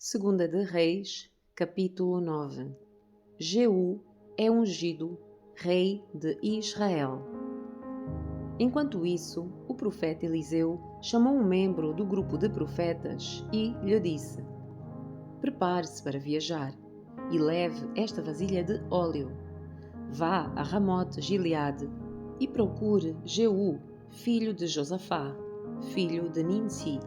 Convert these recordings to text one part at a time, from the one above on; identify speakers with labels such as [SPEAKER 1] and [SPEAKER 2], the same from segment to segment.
[SPEAKER 1] Segunda de Reis, capítulo 9. Jeú é ungido rei de Israel. Enquanto isso, o profeta Eliseu chamou um membro do grupo de profetas e lhe disse: Prepare-se para viajar e leve esta vasilha de óleo. Vá a Ramote Gileade e procure Jeú, filho de Josafá, filho de Ninsi.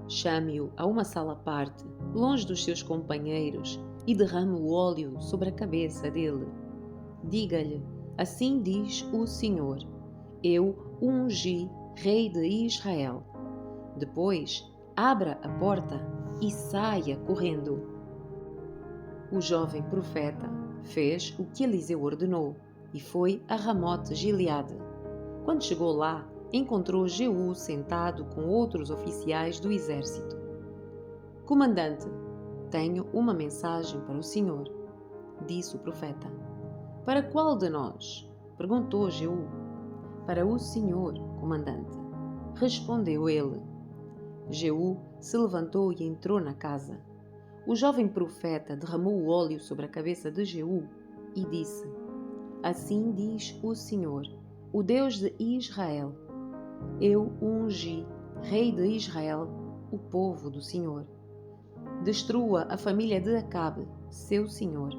[SPEAKER 1] Chame-o a uma sala à parte, longe dos seus companheiros, e derrame o óleo sobre a cabeça dele. Diga-lhe: Assim diz o Senhor: Eu o ungi rei de Israel. Depois, abra a porta e saia correndo. O jovem profeta fez o que Eliseu ordenou e foi a Ramote Gileade. Quando chegou lá, encontrou Jeú sentado com outros oficiais do exército. Comandante, tenho uma mensagem para o senhor, disse o profeta. Para qual de nós? Perguntou Jeú. Para o senhor, comandante, respondeu ele. Jeú se levantou e entrou na casa. O jovem profeta derramou o óleo sobre a cabeça de Jeú e disse: Assim diz o Senhor, o Deus de Israel: Eu o ungi rei de Israel, o povo do Senhor. Destrua a família de Acabe, seu senhor.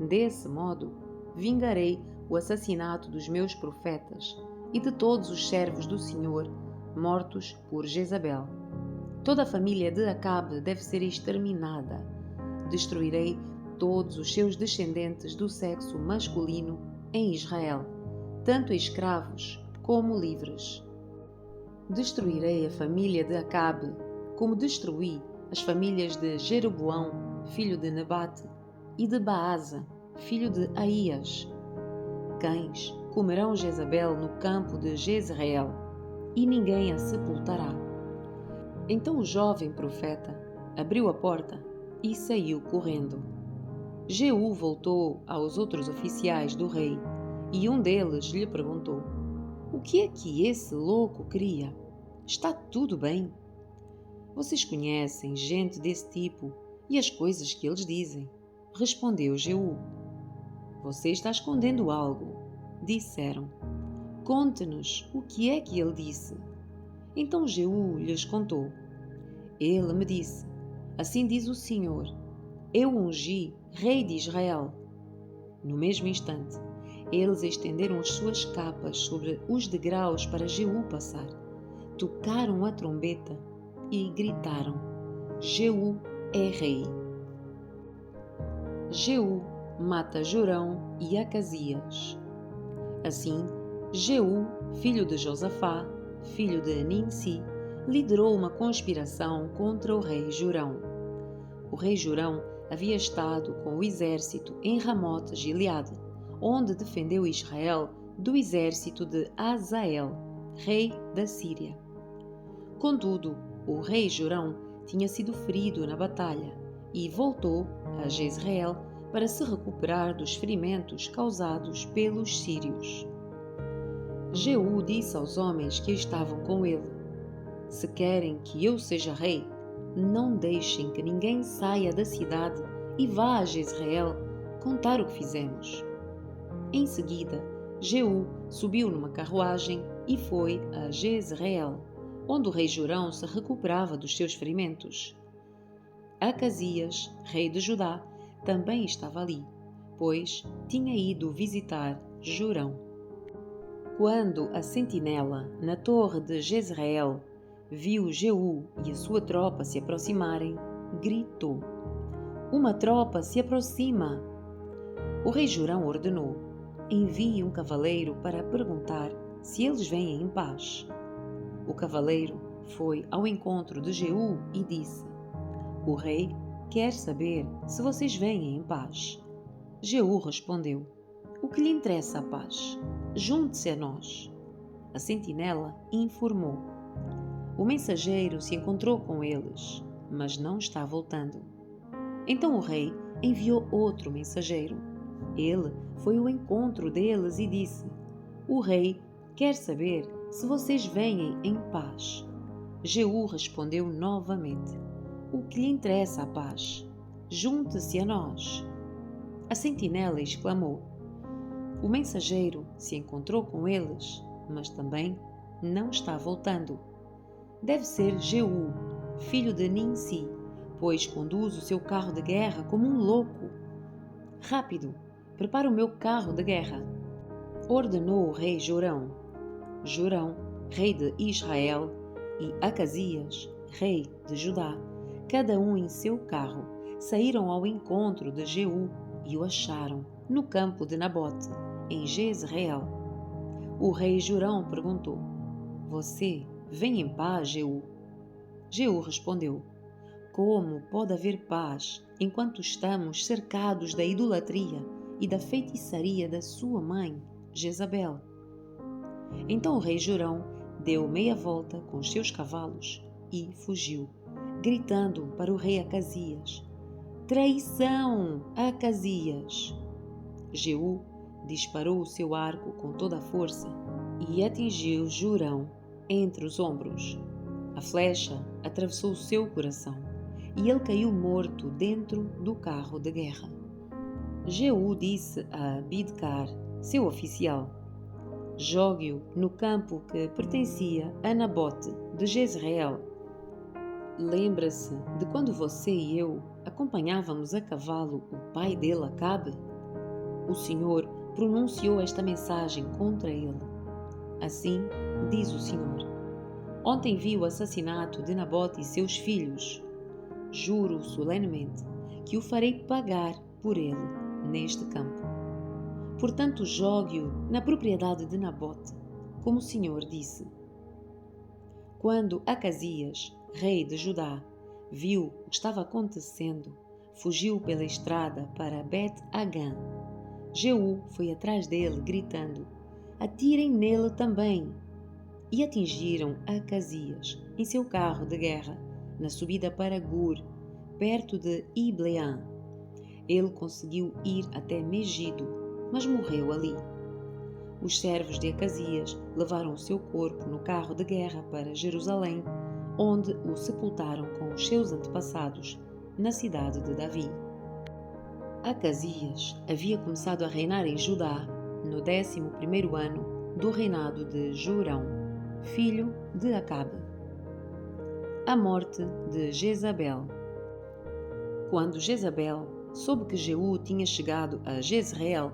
[SPEAKER 1] Desse modo, vingarei o assassinato dos meus profetas e de todos os servos do Senhor, mortos por Jezabel. Toda a família de Acabe deve ser exterminada. Destruirei todos os seus descendentes do sexo masculino em Israel, tanto escravos como livres. Destruirei a família de Acabe, como destruí as famílias de Jeroboão, filho de Nebate, e de Baasa, filho de Aías. Cães comerão Jezabel no campo de Jezreel, e ninguém a sepultará. Então o jovem profeta abriu a porta e saiu correndo. Jeú voltou aos outros oficiais do rei, e um deles lhe perguntou: O que é que esse louco queria? Está tudo bem? Vocês conhecem gente desse tipo e as coisas que eles dizem, respondeu Jeú. Você está escondendo algo, disseram. Conte-nos o que é que ele disse. Então Jeú lhes contou. Ele me disse: Assim diz o Senhor: Eu ungi rei de Israel. No mesmo instante, eles estenderam as suas capas sobre os degraus para Jeú passar. Tocaram a trombeta e gritaram: Jeú é rei. Jeú mata Jorão e Acasias. Assim, Jeú, filho de Josafá, filho de Ninsi, liderou uma conspiração contra o rei Jorão. O rei Jorão havia estado com o exército em Ramote Gileade, onde defendeu Israel do exército de Hazael, rei da Síria. Contudo, o rei Jorão tinha sido ferido na batalha e voltou a Jezreel para se recuperar dos ferimentos causados pelos sírios. Jeú disse aos homens que estavam com ele: Se querem que eu seja rei, não deixem que ninguém saia da cidade e vá a Jezreel contar o que fizemos. Em seguida, Jeú subiu numa carruagem e foi a Jezreel, onde o rei Jorão se recuperava dos seus ferimentos. Acasias, rei de Judá, também estava ali, pois tinha ido visitar Jorão. Quando a sentinela na torre de Jezreel viu Jeú e a sua tropa se aproximarem, gritou: Uma tropa se aproxima! O rei Jorão ordenou: Envie um cavaleiro para perguntar se eles vêm em paz. O cavaleiro foi ao encontro de Jeú e disse: O rei quer saber se vocês vêm em paz. Jeú respondeu: O que lhe interessa a paz? Junte-se a nós. A sentinela informou: O mensageiro se encontrou com eles, mas não está voltando. Então o rei enviou outro mensageiro. Ele foi ao encontro deles e disse: O rei quer saber se vocês vêm em paz. Jeú respondeu novamente: o que lhe interessa a paz. Junte-se a nós. A sentinela exclamou. O mensageiro se encontrou com eles, mas também não está voltando. Deve ser Jeú, filho de Ninsi, pois conduz o seu carro de guerra como um louco. Rápido, prepara o meu carro de guerra, ordenou o rei Jorão. Jorão, rei de Israel, e Acasias, rei de Judá, cada um em seu carro, saíram ao encontro de Jeú e o acharam no campo de Nabote, em Jezreel. O rei Jorão perguntou: Você vem em paz, Jeú? Jeú respondeu: Como pode haver paz enquanto estamos cercados da idolatria e da feitiçaria da sua mãe, Jezabel? Então o rei Jorão deu meia volta com os seus cavalos e fugiu, gritando para o rei Acasias: Traição, Acasias! Jeú disparou o seu arco com toda a força e atingiu Jorão entre os ombros. A flecha atravessou o seu coração e ele caiu morto dentro do carro de guerra. Jeú disse a Bidkar, seu oficial: Jogue-o no campo que pertencia a Nabote de Jezreel. Lembra-se de quando você e eu acompanhávamos a cavalo o pai dele, Acabe? O Senhor pronunciou esta mensagem contra ele. Assim diz o Senhor: Ontem vi o assassinato de Nabote e seus filhos. Juro solenemente que o farei pagar por ele neste campo. Portanto, jogue-o na propriedade de Nabote, como o Senhor disse. Quando Acasias, rei de Judá, viu o que estava acontecendo, fugiu pela estrada para Bet-Agã. Jeú foi atrás dele, gritando: Atirem nele também! E atingiram Acasias em seu carro de guerra, na subida para Gur, perto de Ibleã. Ele conseguiu ir até Megido, mas morreu ali. Os servos de Acasias levaram o seu corpo no carro de guerra para Jerusalém, onde o sepultaram com os seus antepassados, na cidade de Davi. Acasias havia começado a reinar em Judá no 11º ano do reinado de Jorão, filho de Acabe. A morte de Jezabel. Quando Jezabel soube que Jeú tinha chegado a Jezreel,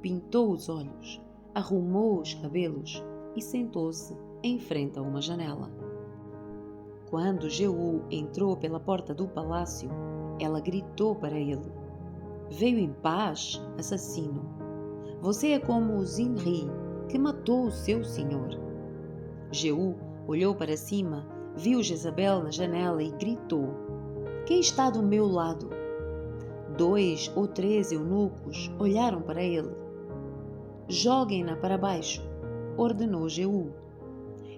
[SPEAKER 1] pintou os olhos, arrumou os cabelos e sentou-se em frente a uma janela. Quando Jeú entrou pela porta do palácio, ela gritou para ele: Veio em paz, assassino? Você é como o Zimri, que matou o seu senhor. Jeú olhou para cima, viu Jezabel na janela e gritou: Quem está do meu lado? 2 ou 3 eunucos olharam para ele. Joguem-na para baixo, ordenou Jeú.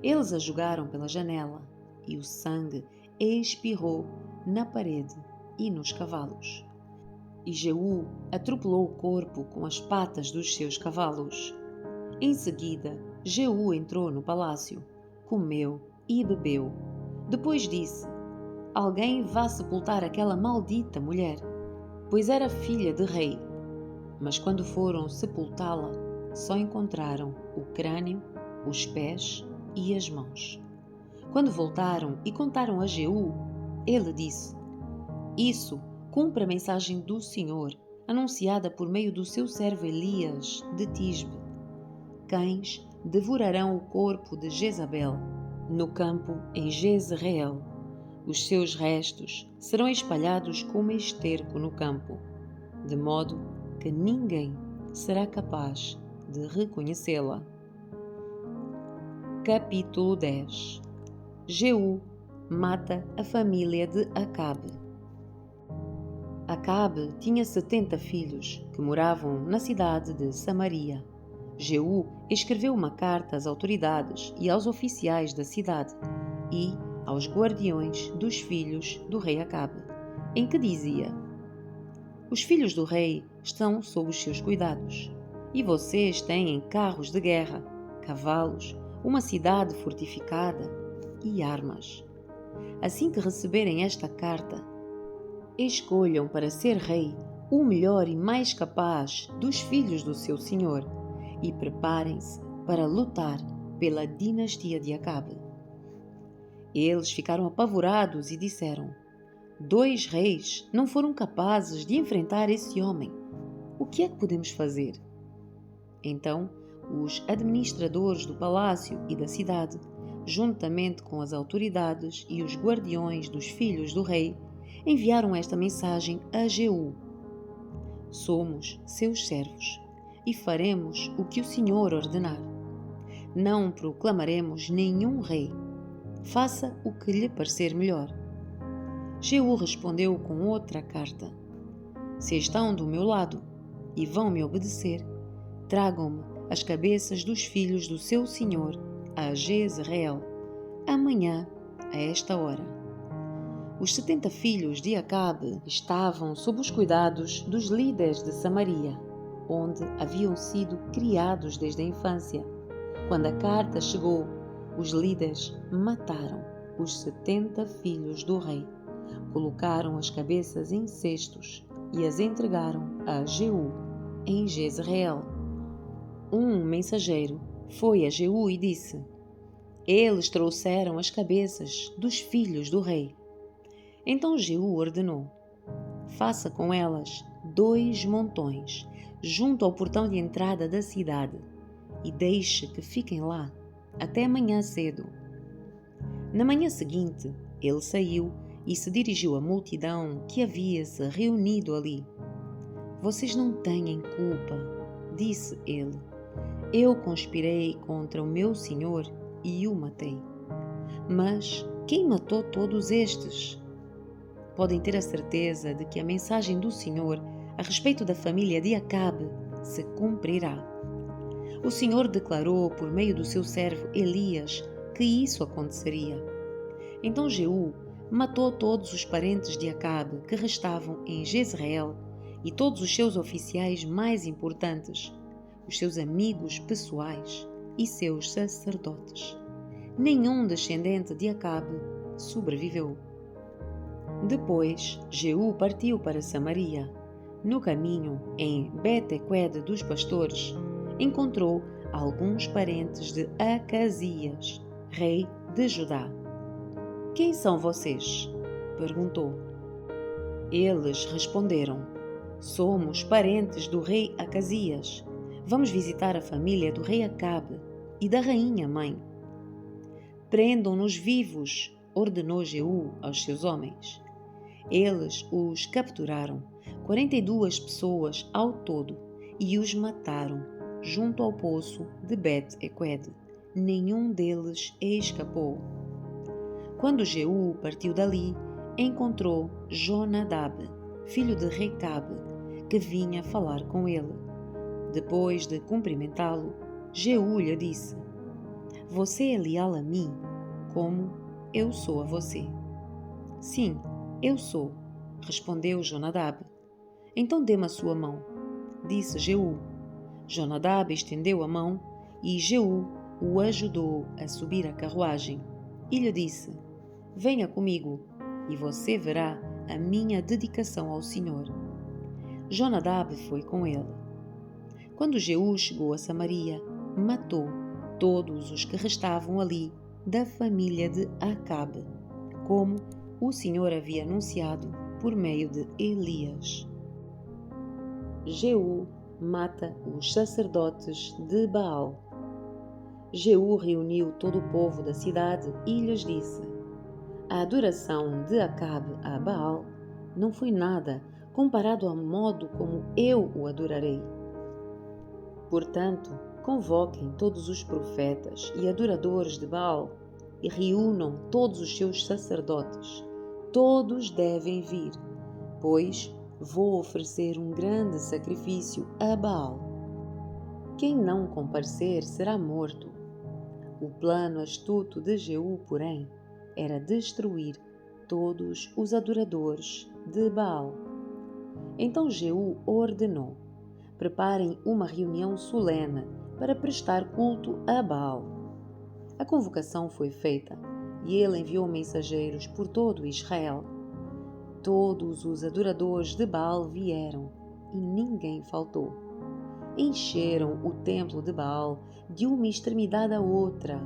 [SPEAKER 1] Eles a jogaram pela janela e o sangue espirrou na parede e nos cavalos. E Jeú atropelou o corpo com as patas dos seus cavalos. Em seguida, Jeú entrou no palácio, comeu e bebeu. Depois disse: Alguém vá sepultar aquela maldita mulher, pois era filha de rei. Mas quando foram sepultá-la, só encontraram o crânio, os pés e as mãos. Quando voltaram e contaram a Jeú, ele disse: Isso cumpre a mensagem do Senhor, anunciada por meio do seu servo Elias de Tisbe. Cães devorarão o corpo de Jezabel no campo em Jezreel. Os seus restos serão espalhados como esterco no campo, de modo que ninguém será capaz de reconhecê-la. Capítulo 10. Jeú mata a família de Acabe. Acabe tinha 70 filhos que moravam na cidade de Samaria. Jeú escreveu uma carta às autoridades e aos oficiais da cidade e aos guardiões dos filhos do rei Acabe, em que dizia: Os filhos do rei estão sob os seus cuidados, e vocês têm carros de guerra, cavalos, uma cidade fortificada e armas. assim que receberem esta carta, escolham para ser rei o melhor e mais capaz dos filhos do seu senhor e preparem-se para lutar pela dinastia de Acabe. Eles ficaram apavorados e disseram: 2 reis não foram capazes de enfrentar esse homem. O que é que podemos fazer? Então, os administradores do palácio e da cidade, juntamente com as autoridades e os guardiões dos filhos do rei, enviaram esta mensagem a Jeú: Somos seus servos e faremos o que o Senhor ordenar. Não proclamaremos nenhum rei. Faça o que lhe parecer melhor. Jeú respondeu com outra carta: Se estão do meu lado e vão me obedecer, tragam-me as cabeças dos filhos do seu senhor a Jezreel, amanhã, a esta hora. Os 70 filhos de Acabe estavam sob os cuidados dos líderes de Samaria, onde haviam sido criados desde a infância. Quando a carta chegou, os líderes mataram os 70 filhos do rei, colocaram as cabeças em cestos e as entregaram a Jeú, em Jezreel. Um mensageiro foi a Jeú e disse: Eles trouxeram as cabeças dos filhos do rei. Então Jeú ordenou: Faça com elas 2 montões, junto ao portão de entrada da cidade, e deixe que fiquem lá até amanhã cedo. Na manhã seguinte, ele saiu e se dirigiu à multidão que havia se reunido ali. Vocês não têm culpa, disse ele. Eu conspirei contra o meu senhor e o matei. Mas quem matou todos estes? Podem ter a certeza de que a mensagem do Senhor a respeito da família de Acabe se cumprirá. O Senhor declarou por meio do seu servo Elias que isso aconteceria. Então Jeú matou todos os parentes de Acabe que restavam em Jezreel e todos os seus oficiais mais importantes, os seus amigos pessoais e seus sacerdotes. Nenhum descendente de Acabe sobreviveu. Depois, Jeú partiu para Samaria. No caminho, em Bet-Equed dos pastores, encontrou alguns parentes de Acasias, rei de Judá. Quem são vocês? Perguntou. Eles responderam: Somos parentes do rei Acasias. Vamos visitar a família do rei Acabe e da rainha mãe. Prendam-nos vivos, ordenou Jeú aos seus homens. Eles os capturaram, 42 pessoas ao todo, e os mataram, junto ao poço de Bet-Equed. Nenhum deles escapou. Quando Jeú partiu dali, encontrou Jonadab, filho de Recabe, que vinha falar com ele. Depois de cumprimentá-lo, Jeú lhe disse: Você é leal a mim, como eu sou a você. Sim, eu sou, respondeu Jonadab. Então dê-me a sua mão, disse Jeú. Jonadab estendeu a mão e Jeú o ajudou a subir a carruagem e lhe disse: Venha comigo e você verá a minha dedicação ao Senhor. Jonadab foi com ele. Quando Jeú chegou a Samaria, matou todos os que restavam ali da família de Acabe, como o Senhor havia anunciado por meio de Elias. Jeú mata os sacerdotes de Baal. Jeú reuniu todo o povo da cidade e lhes disse: A adoração de Acabe a Baal não foi nada comparado ao modo como eu o adorarei. Portanto, convoquem todos os profetas e adoradores de Baal e reúnam todos os seus sacerdotes. Todos devem vir, pois vou oferecer um grande sacrifício a Baal. Quem não comparecer será morto. O plano astuto de Jeú, porém, era destruir todos os adoradores de Baal. Então Jeú ordenou: preparem uma reunião solene para prestar culto a Baal. A convocação foi feita e ele enviou mensageiros por todo Israel. Todos os adoradores de Baal vieram, e ninguém faltou. Encheram o templo de Baal de uma extremidade à outra.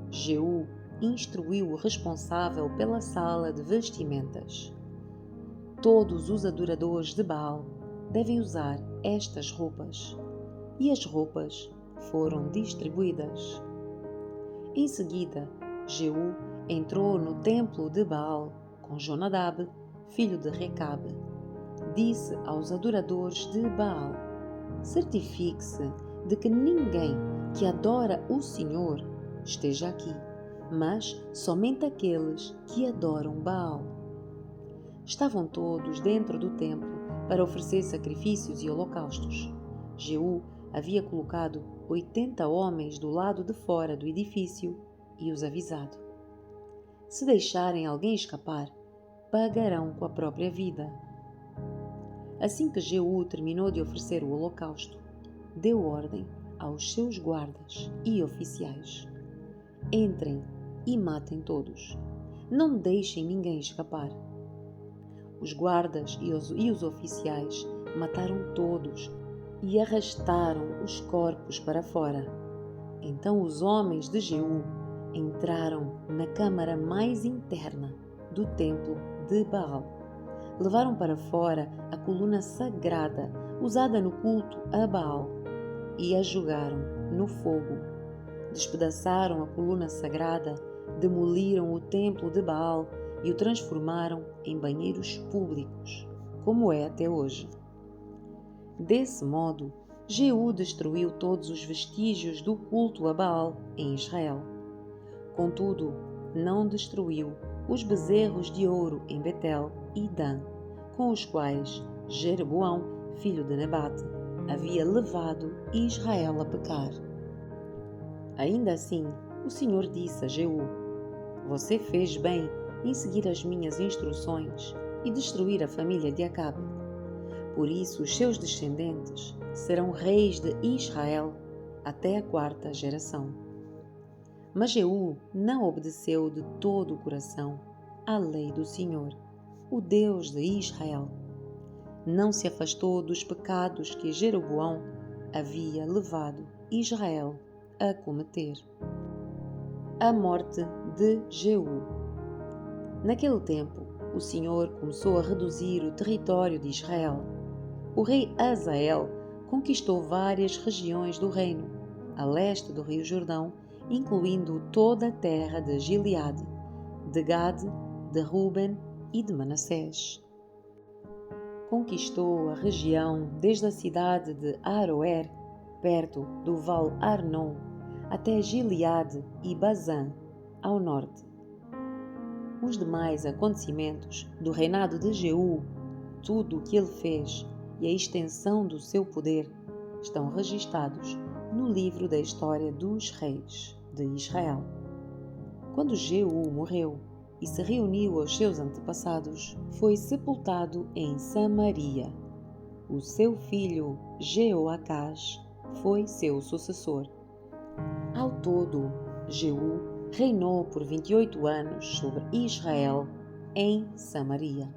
[SPEAKER 1] Jeú instruiu o responsável pela sala de vestimentas. Todos os adoradores de Baal devem usar estas roupas. E as roupas foram distribuídas. Em seguida, Jeú entrou no templo de Baal com Jonadab, filho de Recabe. Disse aos adoradores de Baal: certifique-se de que ninguém que adora o Senhor esteja aqui, mas somente aqueles que adoram Baal. Estavam todos dentro do templo para oferecer sacrifícios e holocaustos. Jeú havia colocado 80 homens do lado de fora do edifício e os avisado: se deixarem alguém escapar, pagarão com a própria vida. Assim que Jeú terminou de oferecer o holocausto, deu ordem aos seus guardas e oficiais: entrem e matem todos. Não deixem ninguém escapar. Os guardas e os oficiais mataram todos e arrastaram os corpos para fora. Então os homens de Jeú entraram na câmara mais interna do templo de Baal. Levaram para fora a coluna sagrada usada no culto a Baal e a jogaram no fogo. Despedaçaram a coluna sagrada, demoliram o templo de Baal e o transformaram em banheiros públicos, como é até hoje. Desse modo, Jeú destruiu todos os vestígios do culto a Baal em Israel. Contudo, não destruiu os bezerros de ouro em Betel e Dan, com os quais Jeroboão, filho de Nebate, havia levado Israel a pecar. Ainda assim, o Senhor disse a Jeú: você fez bem em seguir as minhas instruções e destruir a família de Acabe. Por isso os seus descendentes serão reis de Israel até a 4ª geração. Mas Jeú não obedeceu de todo o coração à lei do Senhor, o Deus de Israel. Não se afastou dos pecados que Jeroboão havia levado Israel a cometer. A morte de Jeú. Naquele tempo, o Senhor começou a reduzir o território de Israel. O rei Hazael conquistou várias regiões do reino, a leste do rio Jordão, incluindo toda a terra de Gileade, de Gade, de Ruben e de Manassés. Conquistou a região desde a cidade de Aroer, perto do Val Arnon, até Gileade e Bazã, ao norte. Os demais acontecimentos do reinado de Jeú, tudo o que ele fez e a extensão do seu poder, estão registados no livro da história dos reis de Israel. Quando Jeú morreu e se reuniu aos seus antepassados, foi sepultado em Samaria. O seu filho Jeoacás foi seu sucessor. Ao todo, Jeú reinou por 28 anos sobre Israel em Samaria.